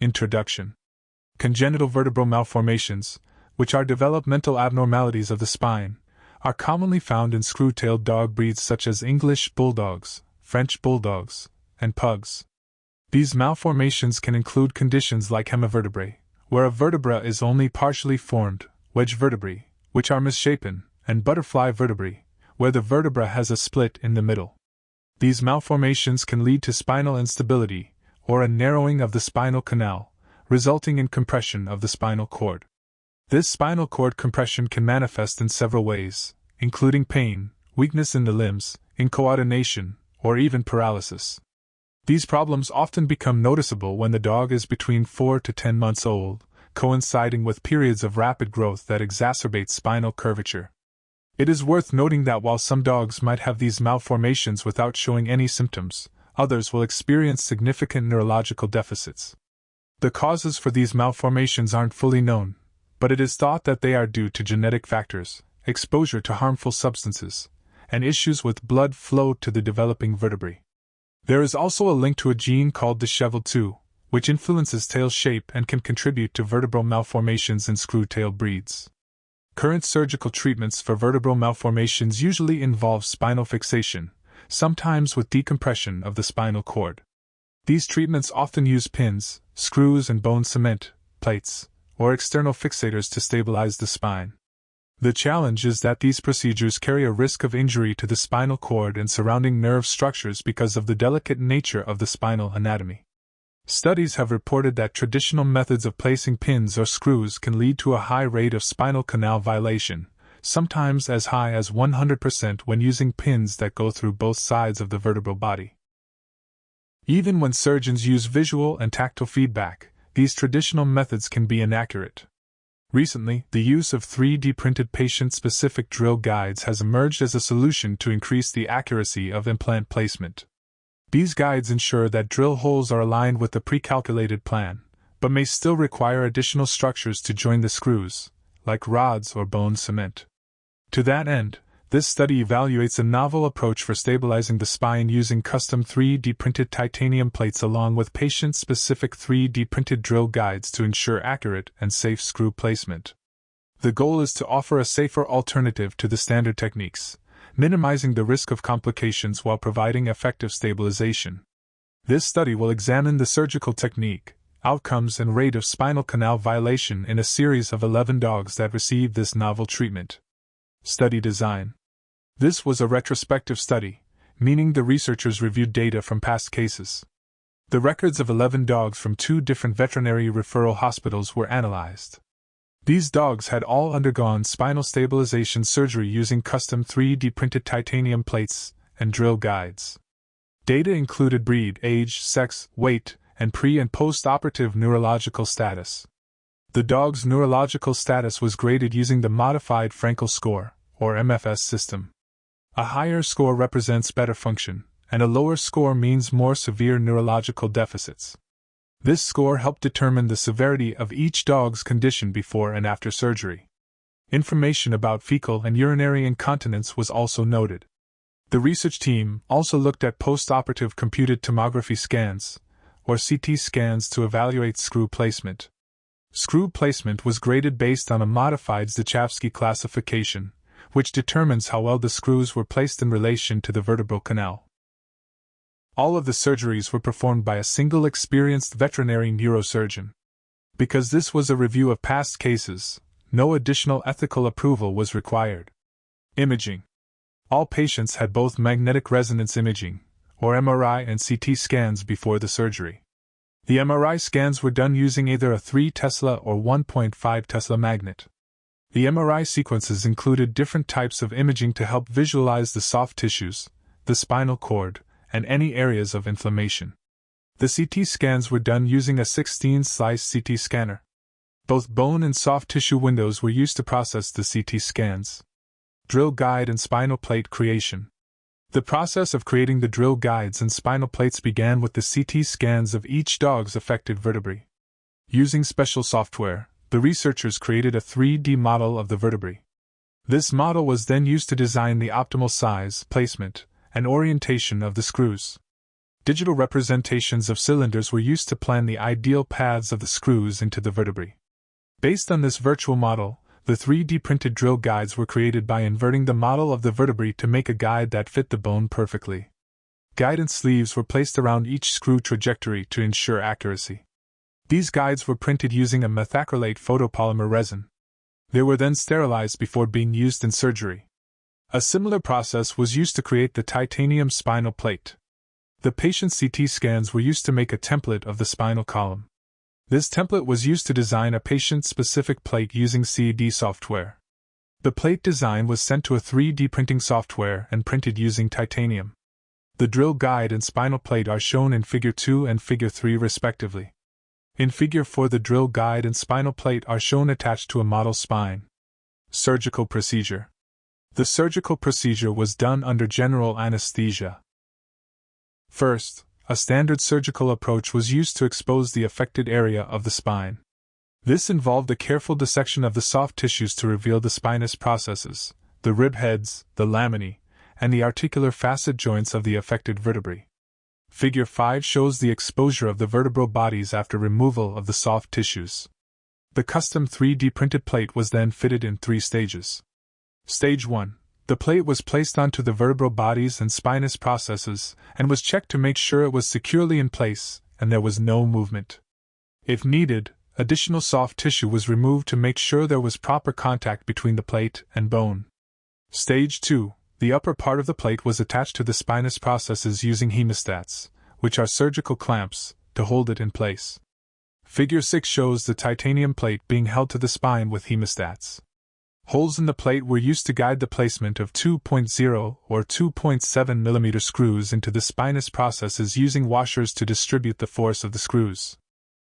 Introduction. Congenital vertebral malformations, which are developmental abnormalities of the spine, are commonly found in screw-tailed dog breeds such as English bulldogs, French bulldogs, and pugs. These malformations can include conditions like hemivertebrae, where a vertebra is only partially formed, wedge vertebrae, which are misshapen, and butterfly vertebrae, where the vertebra has a split in the middle. These malformations can lead to spinal instability, or a narrowing of the spinal canal, resulting in compression of the spinal cord. This spinal cord compression can manifest in several ways, including pain, weakness in the limbs, incoordination, or even paralysis. These problems often become noticeable when the dog is between 4 to 10 months old, coinciding with periods of rapid growth that exacerbate spinal curvature. It is worth noting that while some dogs might have these malformations without showing any symptoms, others will experience significant neurological deficits. The causes for these malformations aren't fully known, but it is thought that they are due to genetic factors, exposure to harmful substances, and issues with blood flow to the developing vertebrae. There is also a link to a gene called disheveled-2, which influences tail shape and can contribute to vertebral malformations in screw-tail breeds. Current surgical treatments for vertebral malformations usually involve spinal fixation, sometimes with decompression of the spinal cord. These treatments often use pins, screws, and bone cement, plates, or external fixators to stabilize the spine. The challenge is that these procedures carry a risk of injury to the spinal cord and surrounding nerve structures because of the delicate nature of the spinal anatomy. Studies have reported that traditional methods of placing pins or screws can lead to a high rate of spinal canal vilation, sometimes as high as 100% when using pins that go through both sides of the vertebral body. Even when surgeons use visual and tactile feedback, these traditional methods can be inaccurate. Recently, the use of 3D-printed patient-specific drill guides has emerged as a solution to increase the accuracy of implant placement. These guides ensure that drill holes are aligned with the pre-calculated plan, but may still require additional structures to join the screws, like rods or bone cement. To that end, this study evaluates a novel approach for stabilizing the spine using custom 3D-printed titanium plates along with patient-specific 3D-printed drill guides to ensure accurate and safe screw placement. The goal is to offer a safer alternative to the standard techniques, minimizing the risk of complications while providing effective stabilization. This study will examine the surgical technique, outcomes, and rate of spinal canal vilation in a series of 11 dogs that received this novel treatment. Study design. This was a retrospective study, meaning the researchers reviewed data from past cases. The records of 11 dogs from 2 different veterinary referral hospitals were analyzed. These dogs had all undergone spinal stabilization surgery using custom 3D-printed titanium plates and drill guides. Data included breed, age, sex, weight, and pre- and post-operative neurological status. The dog's neurological status was graded using the Modified Frankel Score, or MFS system. A higher score represents better function, and a lower score means more severe neurological deficits. This score helped determine the severity of each dog's condition before and after surgery. Information about fecal and urinary incontinence was also noted. The research team also looked at post-operative computed tomography scans, or CT scans, to evaluate screw placement. Screw placement was graded based on a modified Zachowski classification, which determines how well the screws were placed in relation to the vertebral canal. All of the surgeries were performed by a single experienced veterinary neurosurgeon. Because this was a review of past cases, no additional ethical approval was required. Imaging. All patients had both magnetic resonance imaging, or MRI, and CT scans before the surgery. The MRI scans were done using either a 3 Tesla or 1.5 Tesla magnet. The MRI sequences included different types of imaging to help visualize the soft tissues, the spinal cord, and any areas of inflammation. The CT scans were done using a 16-slice CT scanner. Both bone and soft tissue windows were used to process the CT scans. Drill guide and spinal plate creation. The process of creating the drill guides and spinal plates began with the CT scans of each dog's affected vertebrae. Using special software, the researchers created a 3D model of the vertebrae. This model was then used to design the optimal size, placement, and orientation of the screws. Digital representations of cylinders were used to plan the ideal paths of the screws into the vertebrae. Based on this virtual model, the 3D printed drill guides were created by inverting the model of the vertebrae to make a guide that fit the bone perfectly. Guidance sleeves were placed around each screw trajectory to ensure accuracy. These guides were printed using a Methacrylate photopolymer resin. They were then sterilized before being used in surgery. A similar process was used to create the titanium spinal plate. The patient's CT scans were used to make a template of the spinal column. This template was used to design a patient-specific plate using CAD software. The plate design was sent to a 3D printing software and printed using titanium. The drill guide and spinal plate are shown in Figure 2 and Figure 3 respectively. In Figure 4, the drill guide and spinal plate are shown attached to a model spine. Surgical procedure. The surgical procedure was done under general anesthesia. First, a standard surgical approach was used to expose the affected area of the spine. This involved a careful dissection of the soft tissues to reveal the spinous processes, the rib heads, the laminae, and the articular facet joints of the affected vertebrae. Figure 5 shows the exposure of the vertebral bodies after removal of the soft tissues. The custom 3D printed plate was then fitted in 3 stages. Stage 1. The plate was placed onto the vertebral bodies and spinous processes and was checked to make sure it was securely in place and there was no movement. If needed, additional soft tissue was removed to make sure there was proper contact between the plate and bone. Stage 2. The upper part of the plate was attached to the spinous processes using hemostats, which are surgical clamps, to hold it in place. Figure 6 shows the titanium plate being held to the spine with hemostats. Holes in the plate were used to guide the placement of 2.0 or 2.7 mm screws into the spinous processes using washers to distribute the force of the screws.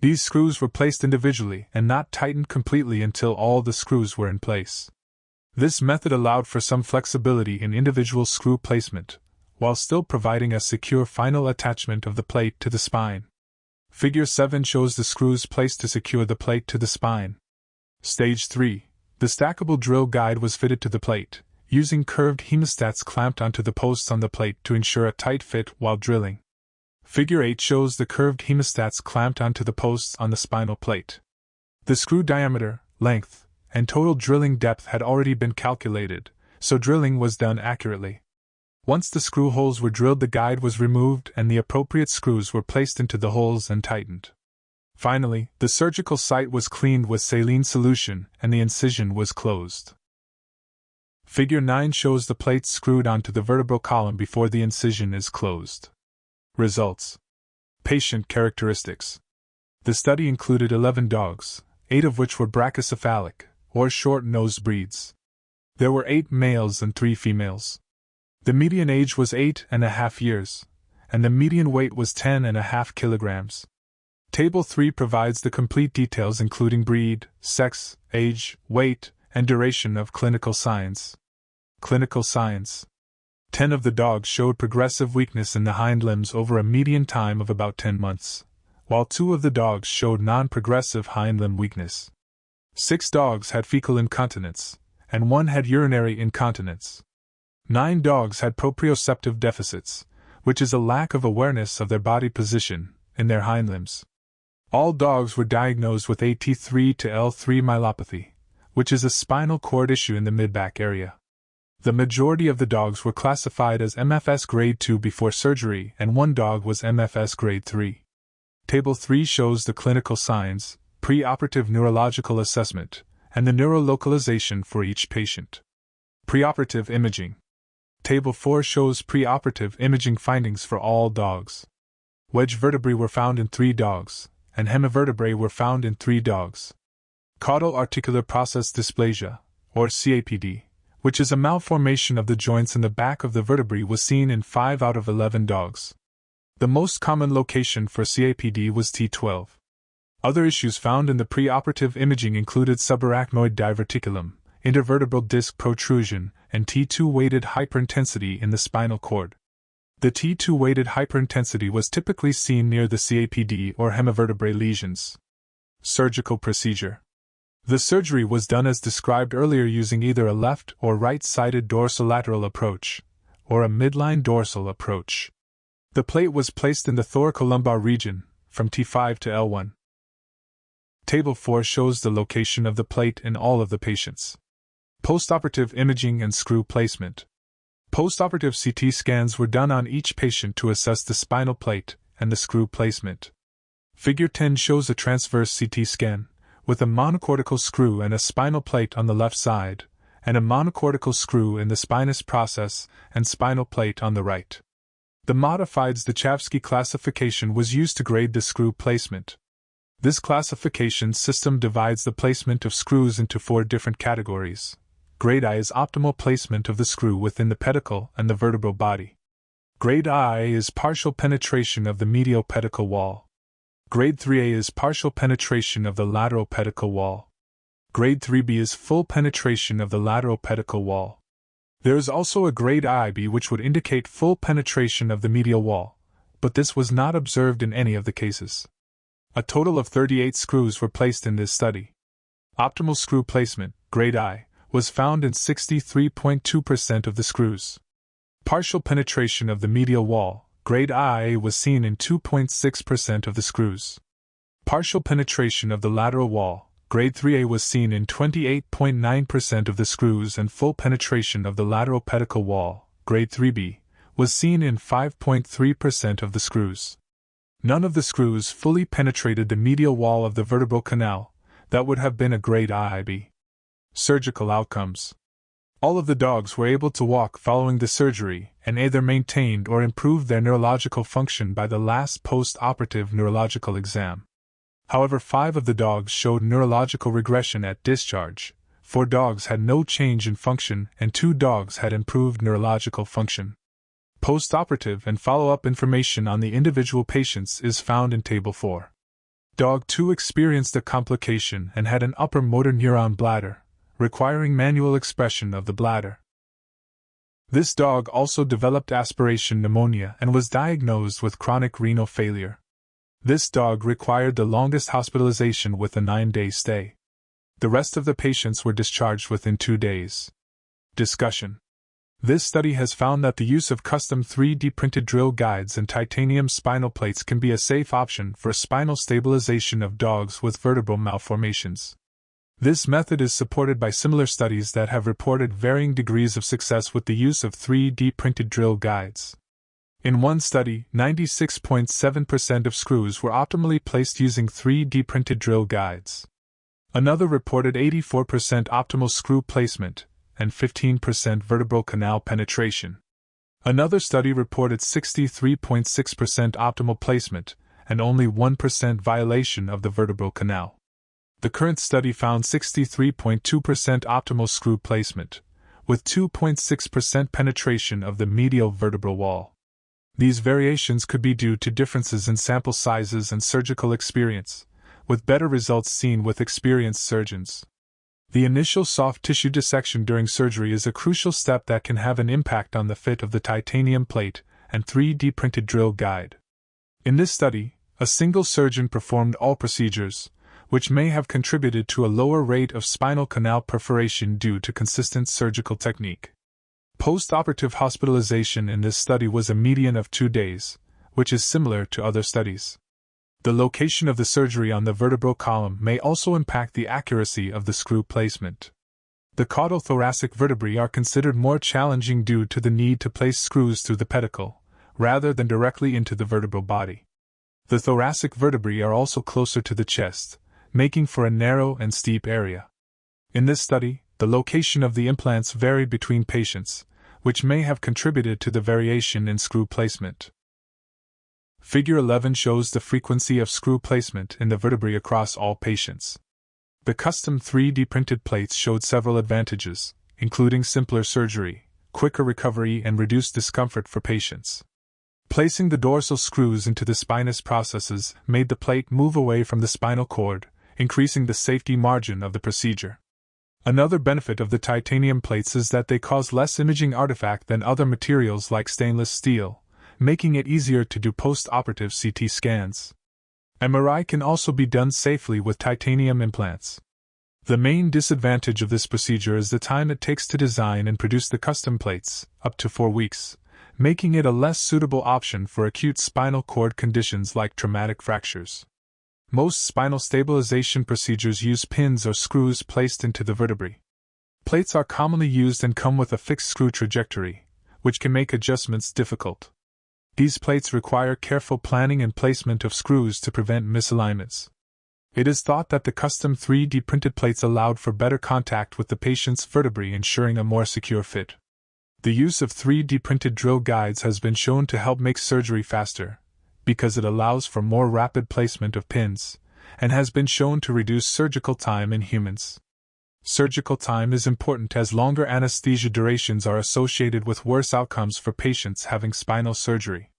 These screws were placed individually and not tightened completely until all the screws were in place. This method allowed for some flexibility in individual screw placement, while still providing a secure final attachment of the plate to the spine. Figure 7 shows the screws placed to secure the plate to the spine. Stage 3. The stackable drill guide was fitted to the plate, using curved hemostats clamped onto the posts on the plate to ensure a tight fit while drilling. Figure 8 shows the curved hemostats clamped onto the posts on the spinal plate. The screw diameter, length, and total drilling depth had already been calculated, so drilling was done accurately. Once the screw holes were drilled, the guide was removed and the appropriate screws were placed into the holes and tightened. Finally, the surgical site was cleaned with saline solution and the incision was closed. Figure 9 shows the plates screwed onto the vertebral column before the incision is closed. Results. Patient characteristics. The study included 11 dogs, 8 of which were brachycephalic, or short-nosed breeds. There were 8 males and 3 females. The median age was 8.5 years, and the median weight was 10.5 kilograms. Table 3 provides the complete details including breed, sex, age, weight, and duration of clinical signs. Clinical signs. 10 of the dogs showed progressive weakness in the hind limbs over a median time of about 10 months, while 2 of the dogs showed non-progressive hind limb weakness. 6 dogs had fecal incontinence, and 1 had urinary incontinence. 9 dogs had proprioceptive deficits, which is a lack of awareness of their body position, in their hind limbs. All dogs were diagnosed with AT3 to L3 myelopathy, which is a spinal cord issue in the mid-back area. The majority of the dogs were classified as MFS grade 2 before surgery and 1 dog was MFS grade 3. Table 3 shows the clinical signs, preoperative neurological assessment, and the neurolocalization for each patient. Preoperative imaging. Table 4 shows preoperative imaging findings for all dogs. Wedge vertebrae were found in 3 dogs, and hemivertebrae were found in 3 dogs. Caudal articular process dysplasia, or CAPD, which is a malformation of the joints in the back of the vertebrae, was seen in 5 out of 11 dogs. The most common location for CAPD was T12. Other issues found in the preoperative imaging included subarachnoid diverticulum, intervertebral disc protrusion, and T2-weighted hyperintensity in the spinal cord. The T2-weighted hyperintensity was typically seen near the CAPD or hemivertebrae lesions. Surgical procedure. The surgery was done as described earlier using either a left or right-sided dorsolateral approach, or a midline dorsal approach. The plate was placed in the thoracolumbar region, from T5 to L1. Table 4 shows the location of the plate in all of the patients. Postoperative imaging and screw placement. Postoperative CT scans were done on each patient to assess the spinal plate and the screw placement. Figure 10 shows a transverse CT scan, with a monocortical screw and a spinal plate on the left side, and a monocortical screw in the spinous process and spinal plate on the right. The modified Zdechavsky classification was used to grade the screw placement. This classification system divides the placement of screws into 4 different categories. Grade I is optimal placement of the screw within the pedicle and the vertebral body. Grade I is partial penetration of the medial pedicle wall. Grade 3A is partial penetration of the lateral pedicle wall. Grade 3B is full penetration of the lateral pedicle wall. There is also a grade IB which would indicate full penetration of the medial wall, but this was not observed in any of the cases. A total of 38 screws were placed in this study. Optimal screw placement, grade I, was found in 63.2% of the screws. Partial penetration of the medial wall, grade I, was seen in 2.6% of the screws. Partial penetration of the lateral wall, grade 3A, was seen in 28.9% of the screws, and full penetration of the lateral pedicle wall, grade 3B, was seen in 5.3% of the screws. None of the screws fully penetrated the medial wall of the vertebral canal. That would have been a grade IB. Surgical outcomes. All of the dogs were able to walk following the surgery and either maintained or improved their neurological function by the last post-operative neurological exam. However, 5 of the dogs showed neurological regression at discharge, 4 dogs had no change in function, and 2 dogs had improved neurological function. Post-operative and follow-up information on the individual patients is found in Table 4. Dog 2 experienced a complication and had an upper motor neuron bladder, requiring manual expression of the bladder. This dog also developed aspiration pneumonia and was diagnosed with chronic renal failure. This dog required the longest hospitalization with a 9-day stay. The rest of the patients were discharged within 2 days. Discussion. This study has found that the use of custom 3D-printed drill guides and titanium spinal plates can be a safe option for spinal stabilization of dogs with vertebral malformations. This method is supported by similar studies that have reported varying degrees of success with the use of 3D-printed drill guides. In one study, 96.7% of screws were optimally placed using 3D-printed drill guides. Another reported 84% optimal screw placement and 15% vertebral canal penetration. Another study reported 63.6% optimal placement and only 1% violation of the vertebral canal. The current study found 63.2% optimal screw placement, with 2.6% penetration of the medial vertebral wall. These variations could be due to differences in sample sizes and surgical experience, with better results seen with experienced surgeons. The initial soft tissue dissection during surgery is a crucial step that can have an impact on the fit of the titanium plate and 3D-printed drill guide. In this study, a single surgeon performed all procedures, which may have contributed to a lower rate of spinal canal perforation due to consistent surgical technique. Post-operative hospitalization in this study was a median of 2 days, which is similar to other studies. The location of the surgery on the vertebral column may also impact the accuracy of the screw placement. The caudal-thoracic vertebrae are considered more challenging due to the need to place screws through the pedicle, rather than directly into the vertebral body. The thoracic vertebrae are also closer to the chest, making for a narrow and steep area. In this study, the location of the implants varied between patients, which may have contributed to the variation in screw placement. Figure 11 shows the frequency of screw placement in the vertebrae across all patients. The custom 3D-printed plates showed several advantages, including simpler surgery, quicker recovery, and reduced discomfort for patients. Placing the dorsal screws into the spinous processes made the plate move away from the spinal cord, increasing the safety margin of the procedure. Another benefit of the titanium plates is that they cause less imaging artifact than other materials like stainless steel, making it easier to do post-operative CT scans. MRI can also be done safely with titanium implants. The main disadvantage of this procedure is the time it takes to design and produce the custom plates, up to 4 weeks, making it a less suitable option for acute spinal cord conditions like traumatic fractures. Most spinal stabilization procedures use pins or screws placed into the vertebrae. Plates are commonly used and come with a fixed screw trajectory, which can make adjustments difficult. These plates require careful planning and placement of screws to prevent misalignments. It is thought that the custom 3D printed plates allowed for better contact with the patient's vertebrae, ensuring a more secure fit. The use of 3D printed drill guides has been shown to help make surgery faster, because it allows for more rapid placement of pins, and has been shown to reduce surgical time in humans. Surgical time is important as longer anesthesia durations are associated with worse outcomes for patients having spinal surgery.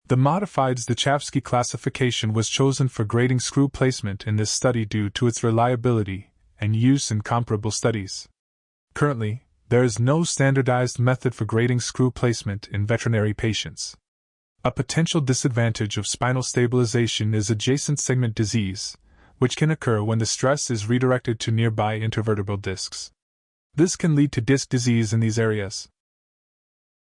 The modified Zdachowski classification was chosen for grading screw placement in this study due to its reliability and use in comparable studies. Currently, there is no standardized method for grading screw placement in veterinary patients. A potential disadvantage of spinal stabilization is adjacent segment disease, which can occur when the stress is redirected to nearby intervertebral discs. This can lead to disc disease in these areas.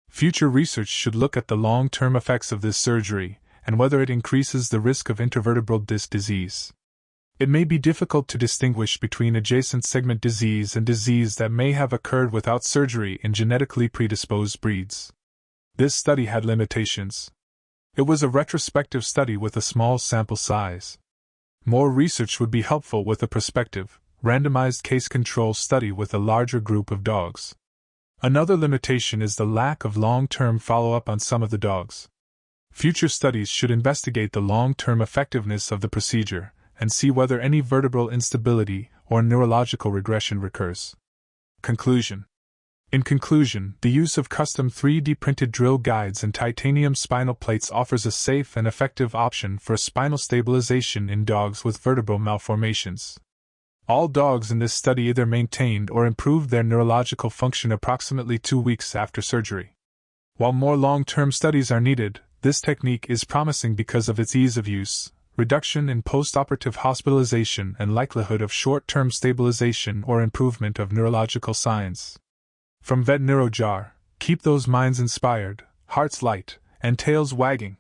Future research should look at the long-term effects of this surgery and whether it increases the risk of intervertebral disc disease. It may be difficult to distinguish between adjacent segment disease and disease that may have occurred without surgery in genetically predisposed breeds. This study had limitations. It was a retrospective study with a small sample size. More research would be helpful with a prospective, randomized case control study with a larger group of dogs. Another limitation is the lack of long-term follow-up on some of the dogs. Future studies should investigate the long-term effectiveness of the procedure and see whether any vertebral instability or neurological regression recurs. Conclusion. In conclusion, the use of custom 3D printed drill guides and titanium spinal plates offers a safe and effective option for spinal stabilization in dogs with vertebral malformations. All dogs in this study either maintained or improved their neurological function approximately 2 weeks after surgery. While more long-term studies are needed, this technique is promising because of its ease of use, reduction in post-operative hospitalization, and likelihood of short-term stabilization or improvement of neurological signs. From Vet NeuroJar, keep those minds inspired, hearts light, and tails wagging.